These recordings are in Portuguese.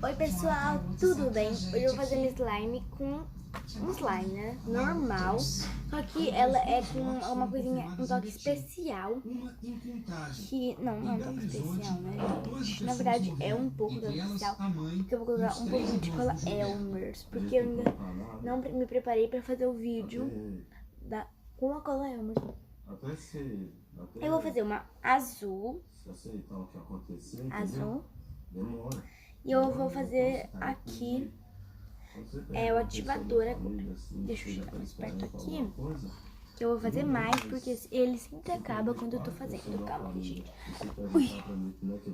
Oi pessoal, tudo bem? Hoje eu vou fazer um slime com um slime, né? Normal. Só que ela é com uma coisinha, um toque especial. Que não é um toque especial, né, gente? Na verdade é um pouco toque especial. Porque eu vou colocar um pouquinho de cola Elmer's. Porque eu ainda não me preparei pra fazer o vídeo com a cola Elmer's. Eu vou fazer uma azul. E eu vou fazer aqui o ativador agora. Deixa eu chegar mais perto aqui. Que eu vou fazer mais, porque ele sempre acaba quando eu tô fazendo. Calma aí, gente. Ui. Deixa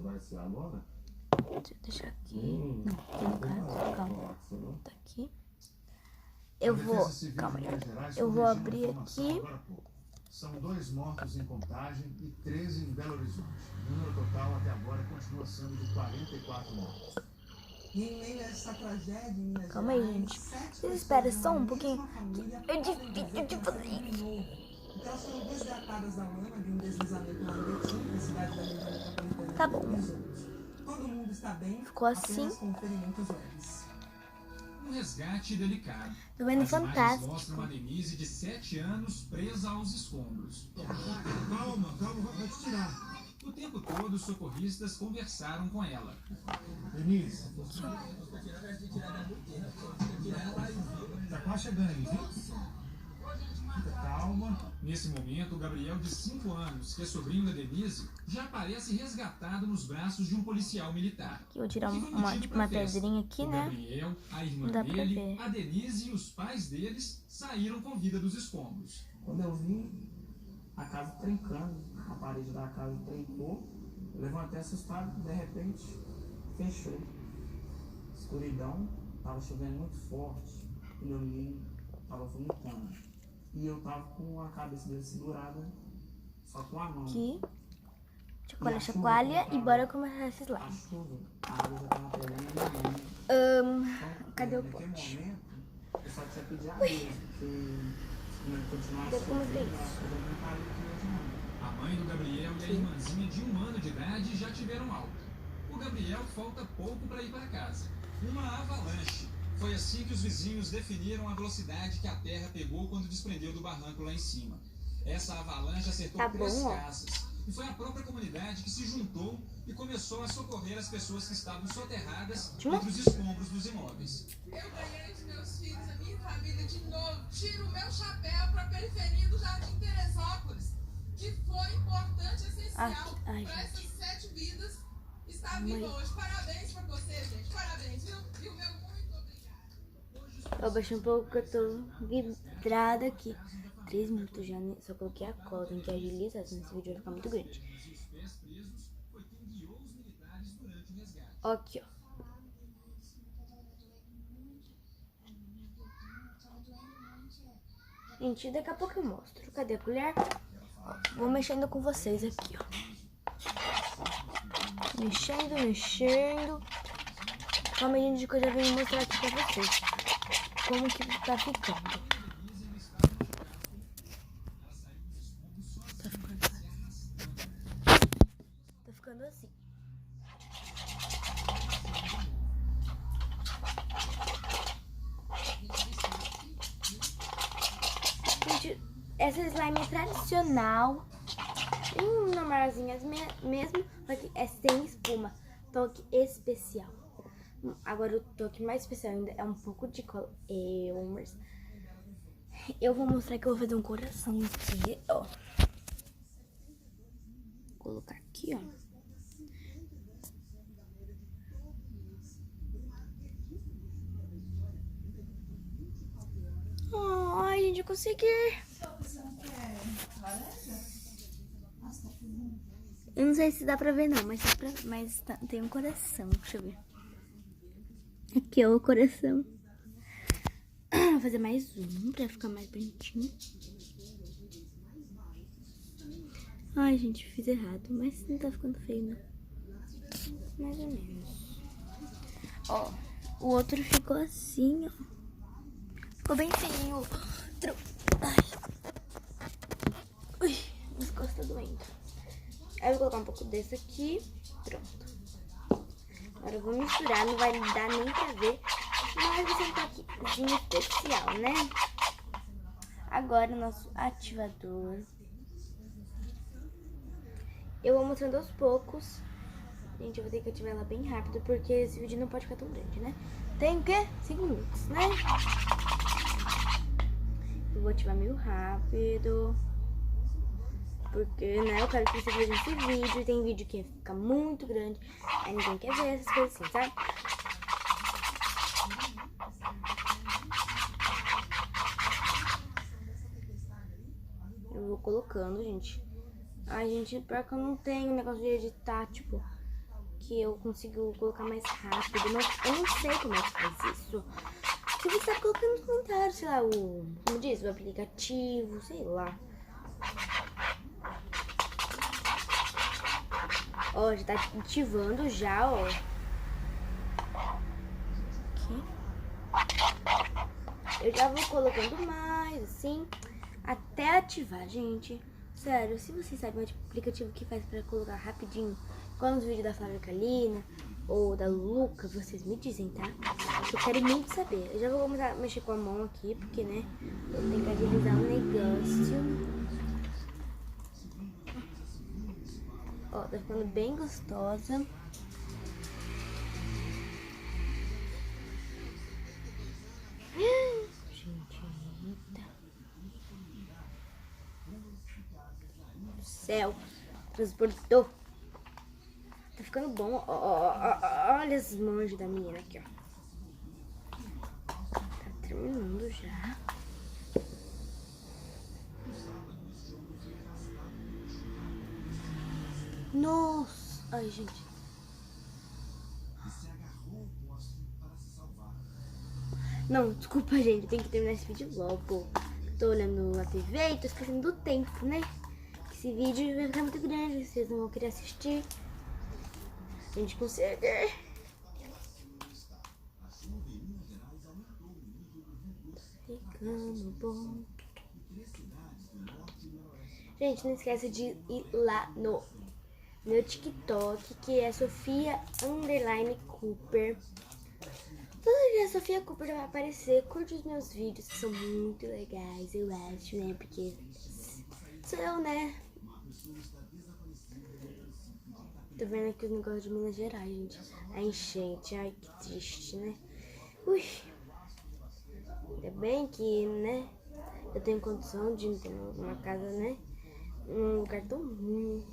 eu deixar aqui. Não, aqui no caso. Calma. Tá aqui. Eu vou... Calma aí. Eu vou abrir aqui. São 2 mortos em Contagem e 13 em Belo Horizonte. O número total até agora continua sendo de 44 mortos. Calma aí, gente. Vocês esperam só um pouquinho. É difícil de fazer isso. Elas foram resgatadas da lama de um deslizamento lá em Betim, na cidade da região metropolitana. Tá bom. Todo mundo está bem. Ficou assim. Com ferimentos leves. Um resgate delicado. Tô vendo As imagens fantástico. mostram a Denise de 7 anos presa aos escombros. Calma, vai te tirar. O tempo todo, os socorristas conversaram com ela. Denise, tá quase chegando aí, viu? Fica calma. Nesse momento, o Gabriel, de 5 anos, que é sobrinho da Denise, já aparece resgatado nos braços de um policial militar. Aqui eu vou tirar uma pedrinha aqui, O né? Gabriel, a irmã Dá pra dele, ver. a Denise e os pais deles saíram com vida dos escombros. Quando eu vi a casa trincando, a parede da casa trincou, eu levantei assustado, de repente fechou. Escuridão, tava chovendo muito forte, e meu menino tava vomitando. E eu tava com a cabeça dele segurada, só com a mão. Aqui. Chacoalha e bora começar esse A slime. chuva, a água já tava pegando meu menino. Cadê o Naquele pote? momento, eu só tinha pedido a Deus, porque não continuar Eu como sofrendo, isso. eu não parei de hoje não. A mãe do Gabriel e a irmãzinha de 1 ano de idade já tiveram alta. O Gabriel falta pouco para ir para casa. Uma avalanche. Foi assim que os vizinhos definiram a velocidade que a terra pegou quando desprendeu do barranco lá em cima. Essa avalanche acertou Tá 3 bom, ó. casas. E foi a própria comunidade que se juntou e começou a socorrer as pessoas que estavam soterradas entre os escombros dos imóveis. Eu ganhei os meus filhos, a minha família de novo. Tiro o meu chapéu para a periferia do Jardim Teresópolis, que foi importante, essencial para essas 7 vidas estar viva hoje. Parabéns para você, gente. Parabéns, viu? Meu muito obrigada. Eu baixei um pouco que eu tô vidrada aqui. 3 minutos já, né? Só coloquei a cola, tem que agilizar, senão esse vídeo vai ficar muito grande. Os pés presos foi quem guiou os militares durante o resgate. Aqui, ó. Gente, daqui a pouco eu mostro. Cadê a colher? Ó, vou mexendo com vocês aqui, ó. Mexendo. Calma aí, gente, que eu já venho mostrar aqui pra vocês como que tá ficando. Tá ficando assim. Gente, essa slime é tradicional, bem normalzinhas mesmo, só que é sem espuma, toque especial. Agora o toque mais especial ainda é um pouco de cola Elmer's. Eu vou mostrar que eu vou fazer um coração aqui, ó. Vou colocar aqui, ó. Ai, gente, eu consegui. Eu não sei se dá pra ver não, mas tem um coração, deixa eu ver. Aqui, ó, o coração. Vou fazer mais um pra ficar mais bonitinho. Ai, gente, fiz errado, mas não tá ficando feio, não. Mais ou menos. Ó, o outro ficou assim, ó. Ficou bem feio. Ai. Ui, minhas costas tá doendo. Aí eu vou colocar um pouco desse aqui. Pronto. Agora eu vou misturar, não vai dar nem pra ver, mas vai ser um toquezinho especial, né? Agora o nosso ativador. Eu vou mostrando aos poucos. Gente, eu vou ter que ativar ela bem rápido, porque esse vídeo não pode ficar tão grande, né? Tem o quê? 5 minutos, né? Eu vou ativar meio rápido, porque, né, eu quero que vocês vejam esse vídeo. Tem vídeo que fica muito grande, aí ninguém quer ver essas coisas assim, sabe? Eu vou colocando, gente. Ai, gente, pior que eu não tenho negócio de editar, tipo, que eu consigo colocar mais rápido. Eu não sei como é que faz isso. Se você tá colocando nos comentários, sei lá, como diz, o aplicativo, sei lá. Ó, já tá ativando já, ó. Aqui. Eu já vou colocando mais, assim, até ativar, gente. Sério, se vocês sabem o aplicativo que faz pra colocar rapidinho, igual nos vídeos da Flávia Kalina ou da Luca, vocês me dizem, tá? Eu quero muito saber. Eu já vou começar a mexer com a mão aqui, porque, né, eu tenho que agilizar um negócio. Ó, tá ficando bem gostosa. Gente, eita. Céu, transportou. Tá ficando bom. Olha as manjas da menina aqui, ó. Tá terminando já. Nossa! Ai, gente. Não, desculpa, gente. Tem que terminar esse vídeo logo. Tô olhando a TV e tô esquecendo do tempo, né? Esse vídeo vai ficar muito grande. Vocês não vão querer assistir. A gente consegue. Ficando bom. Gente, não esquece de ir lá no meu TikTok, que é Sofia_Cooper. Todo dia a Sofia Cooper já vai aparecer. Curte os meus vídeos, que são muito legais, eu acho, né? Porque sou eu, né? Tô vendo aqui os negócios de Minas Gerais, gente. A enchente, ai que triste, né? Ui. Ainda bem que, né, eu tenho condição de ter uma casa, né, num lugar tão ruim.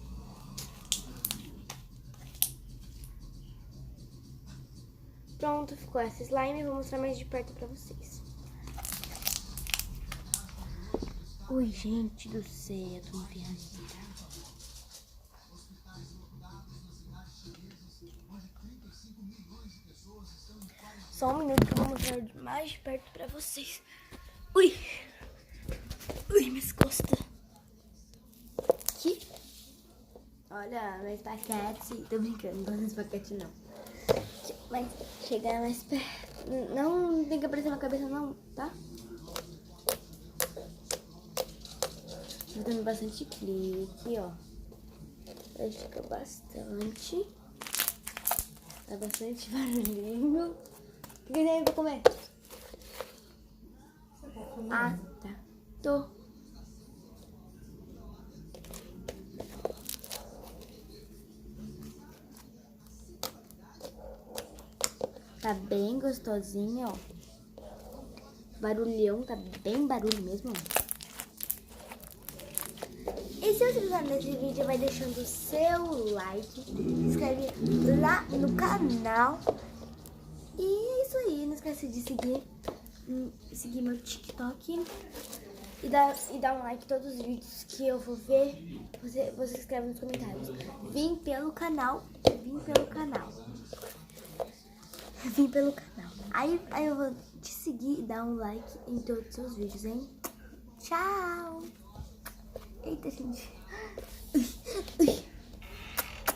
Pronto, ficou essa slime. Vou mostrar mais de perto pra vocês. Oi, gente do céu, tô viajando. Só um minuto que eu vou mostrar mais de perto pra vocês. Ui! Ui, minhas costas. Aqui. Olha, mais paquete. Tô brincando, não tô fazendo paquete não. Mas chegar mais perto. Não tem que aparecer na cabeça não, tá? Tô dando bastante clique, ó. Vai ficar bastante. Tá bastante barulhinho. O que tem pra comer? Ah, tá. Tô. Tá bem gostosinho, ó. Barulhão, tá bem barulho mesmo. E se você gostar desse vídeo, vai deixando o seu like, se inscreve lá no canal. E é isso aí, não esquece de seguir meu TikTok e dar um like em todos os vídeos que eu vou ver. Você escreve nos comentários. Vim pelo canal. Aí eu vou te seguir e dar um like em todos os seus vídeos, hein? Tchau! Eita, gente.